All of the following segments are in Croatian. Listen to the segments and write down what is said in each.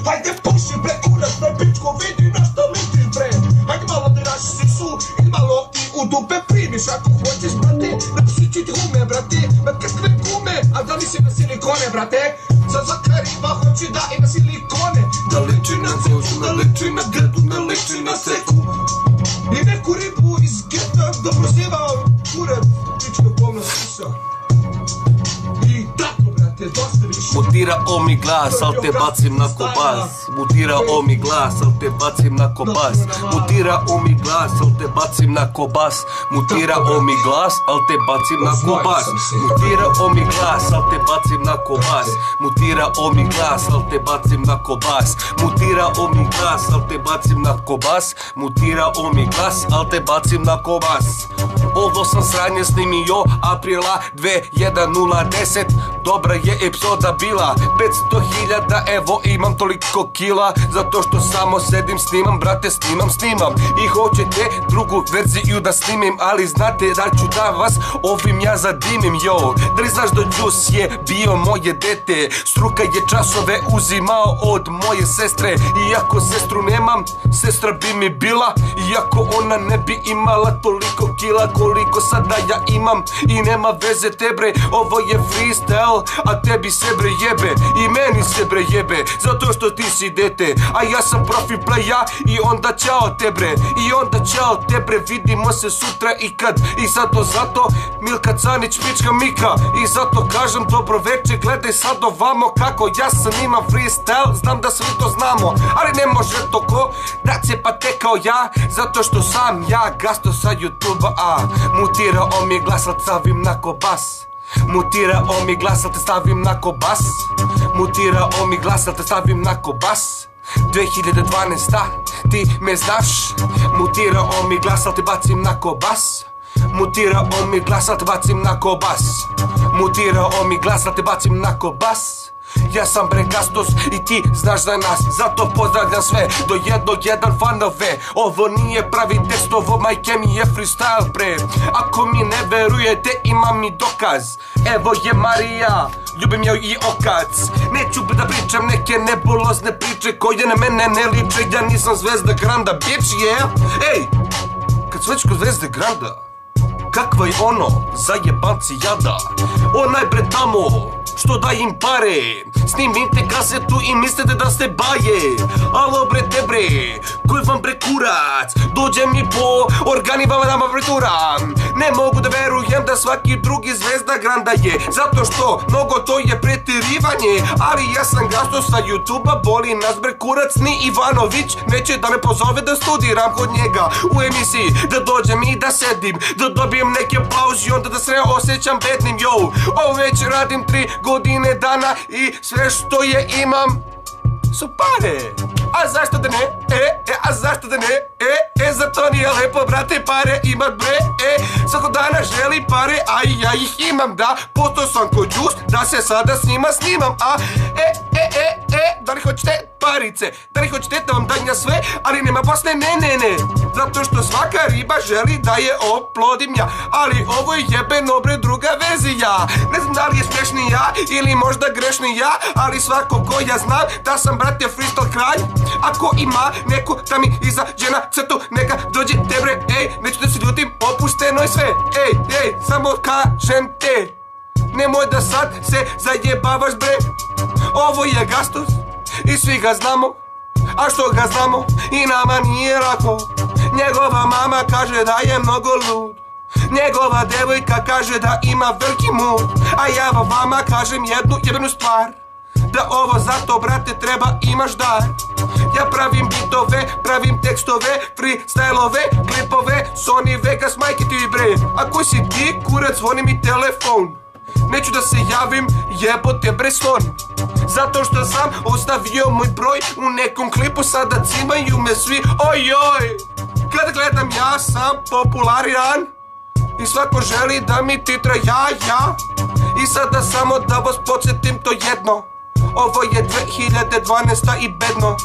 Hajde puši bre kurac na pičko, vidi na što misliš bre. Hajde malo da naši sisu i malo i u dupe primiš ako hoćeš brate. Napiši ti hume brate, ma kakve gume, a da mislim na silikone brate. Sad svaka riba hoće da ima silikone, da liči na kožu, da liči na grdu, da liči na seku. I neku ribu iz geta da prozivao kurac, pička pomna sisa. I tako brate, dosta više. Mutirao mi glas, al te bacim na kobas. Mutirao mi glas, al te bacim na kobas. Mutirao mi glas, al te bacim na kobas. Mutirao mi glas, al te bacim na kobas. Mutirao mi glas, al te bacim na kobas. Mutirao mi glas, al te bacim na kobas. Mutirao mi glas, al te bacim na kobas. Mutirao mi glas, al te bacim na kobas. Ovo sam sranje snimio aprila 2010. Dobra je epizoda bila 500.000, evo imam toliko kila. Zato što samo sedim snimam, brate snimam. I hoćete drugu verziju da snimim, ali znate da ću da vas ovim ja zadimim, yo. Da li znaš da Đus je bio moje dete? Struka je časove uzimao od moje sestre. Iako sestru nemam, sestra bi mi bila. Iako ona ne bi imala toliko kila koliko sada ja imam. I nema veze te bre, ovo je freestyle, a tebi se bre jebe i meni se bre jebe, zato što ti si dete, a ja sam profi playa. I onda ćao te bre, i onda ćao te bre, vidimo se sutra i kad. I zato Milka Canić, pička Mika. I zato kažem dobro večer, gledaj sad ovamo kako ja snimam freestyle. Znam da svi to znamo, ali ne može to ko da cepate kao ja, zato što sam ja gasto sa YouTube-a. Mutirao mi glas, al stavim na kobas. Mutirao mi glas, al te stavim na kobas. Mutirao mi glas, al te stavim na kobas. 2012, ti me znaš. Mutirao mi glas, al te bacim na kobas. Mutirao mi glas, al te bacim na kobas. Mutirao mi glas, al te bacim na kobas. Ja sam bre Gastos i ti znaš za nas, zato pozdravljam sve do 1-1 fanove. Ovo nije pravi tekst, ovo majke mi je freestyle bre. Ako mi ne verujete imam i dokaz. Evo je Marija, ljubim joj i okac. Neću da pričam neke nebulozne priče koje na mene ne liče. Ja nisam Zvezda Granda, bitch, yeah. Ej, kad su već kod Zvezde Granda, kakva je ono zajebanci jada. Onaj bre tamo što da im pare, snimite kasetu i mislite da ste baje. Alo bre te bre, koji vam bre kurac, dođe mi po organi vam nama preturam. Ne mogu da verujem da svaki drugi Zvezda Granda je, zato što mnogo to je pretirivanje. Ali ja sam Gastos sa YouTube-a, boli nas bre kurac, ni Ivanović neće da me pozove da studiram kod njega u emisiji, da dođem i da sedim, da dobijem neke aplauzi i onda da se ne osjećam bednim, yo. Ovo već radim 3 godine dana i sve što je imam su pare. A zašto da ne? A zašto da ne? Zar to nije lepo brate pare imat bre? Svakog dana želi pare, a i ja ih imam, da. Postao sam kod Đus, da se sada s njima snimam, a da li hoćete parice? Da li hoćete da vam danja sve, ali nema posle ne. Zato što svaka riba želi da je oplodim ja, ali ovo je jebeno bre druga verzija. Ne znam da li je smešnija ili možda grešnija, ali svako ko ja znam da sam brate freestyle kralj. Ako ima neko da mi izađe na crtu, neka dođe te bre, neću da se ljutim, opušteno je sve. Samo kažem te, nemoj da sad se zajebavaš bre. Ovo je Gastos i svi ga znamo, a što ga znamo i nama nije lako. Njegova mama kaže da je mnogo lud, njegova devojka kaže da ima veliki mood, a ja vama kažem jednu jebenu stvar, da ovo zato brate treba imaš dar. Ja pravim bitove, pravim tekstove, freestylove, klipove, Sony Vegas, majke ti bre. Ako si ti kurac, zvoni mi telefon, neću da se javim, jebote bre slon. Zato što sam ostavio moj broj u nekom klipu, sada cimaju me svi, ojoj. Kada gledam ja sam populariran i svako želi da mi titra ja. I sada samo da vas podsjetim to jedno, ovo je 2012 i bedno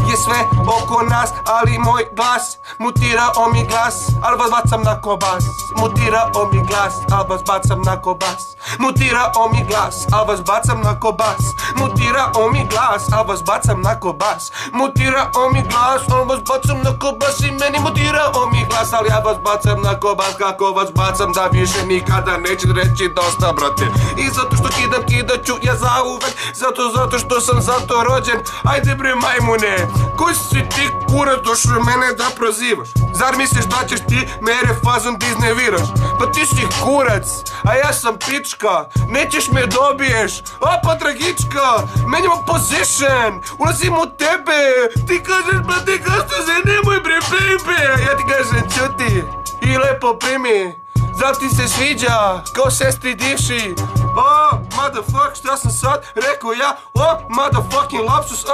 je sve oko nas, ali moj glas mutirao mi glas, ali vas bacam na kobas. Mutirao mi glas, al vas bacam na kobas. Mutirao mi glas, al vas bacam na kobas. Mutirao mi glas, al vas bacam na kobas. Mutirao mi glas, al vas bacam na kobas. I meni mutirao mi glas, al ja vas bacam na kobas. Kako vas bacam da više nikada neće reći dosta, brate. I zato što kidaću ja zauvek. Zato što sam zato rođen. Ajde bre majmune, koji si ti kurac došao mene da prozivaš? Zar misliš da ćeš ti mere fazom da izneviraš? Pa ti si kurac, a ja sam pička. Nećeš me dobiješ, a pa tragička. Menjamo position, ulazim u tebe. Ti kažeš brate kašto se nemoj bre baby. Ja ti kažem čuti i lepo primi. Zar ti se sviđa kao sestri divši? Oh, motherfuck, šta sam sad rekao ja? Oh, motherfucking lapsus.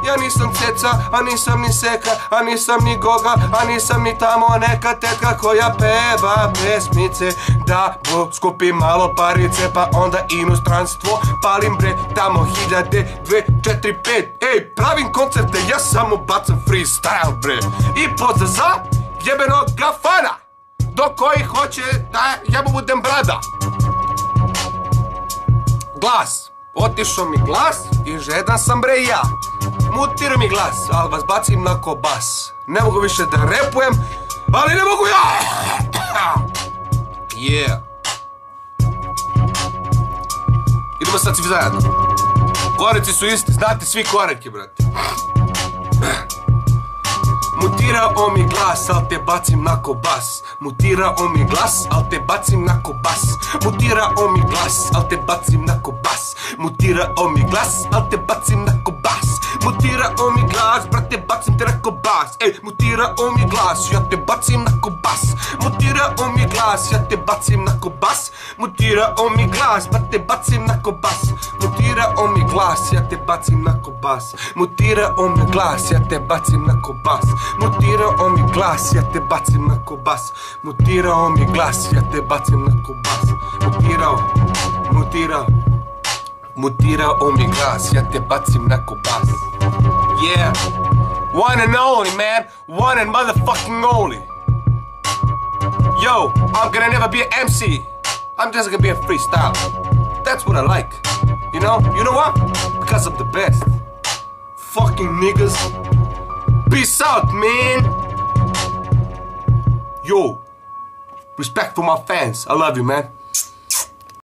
Ja nisam ceca, a nisam ni seka, a nisam ni goga, a nisam ni tamo neka tetka koja peva pesmice. Da skupim malo parice pa onda inostranstvo palim bre tamo 1000, 2, 4, 5. Ej, pravim koncerte, ja samo bacam freestyle bre. I pozdrav za jebenog gafana do koji hoće da ja mu budem brada. Glas, otišao mi glas i žedan sam bre ja. Mutirao mi glas, ali vas bacim na kobas. Ne mogu više da repujem, ali ne mogu ja. Yeah. Idemo sad svi zajedno. Koreci su isti, znate svi koreki, brate. Mutirao mi glas, al te bacim na kobas. Mutirao mi glas, al te bacim na kobas. Mutirao mi glas, al te bacim na kobas. Mutirao mi glas, al te bacim na kobas. Mutirao mi glas, brate bacim te na kobas. Ej, mutirao mi glas, ja te bacim na kobas. Mutirao mi glas, ja te bacim na kobas. Mutirao mi glas, brate bacim na kobas. Mutirao mi glas, ja te bacim na kobas. Mutirao mi glas, ja te bacim na kobas. Mutirao mi glas, ja te bacim na kobas. Mutirao mi glas, ja te bacim na kobas. Mutirao mi glas, ja te bacim na kobas. Yeah, one and only man, one and motherfucking only. Yo, I'm gonna never be an MC. I'm just gonna be a freestyle. That's what I like. You know what? Because I'm the best. Fucking niggas. Peace out, man. Yo, respect for my fans. I love you, man.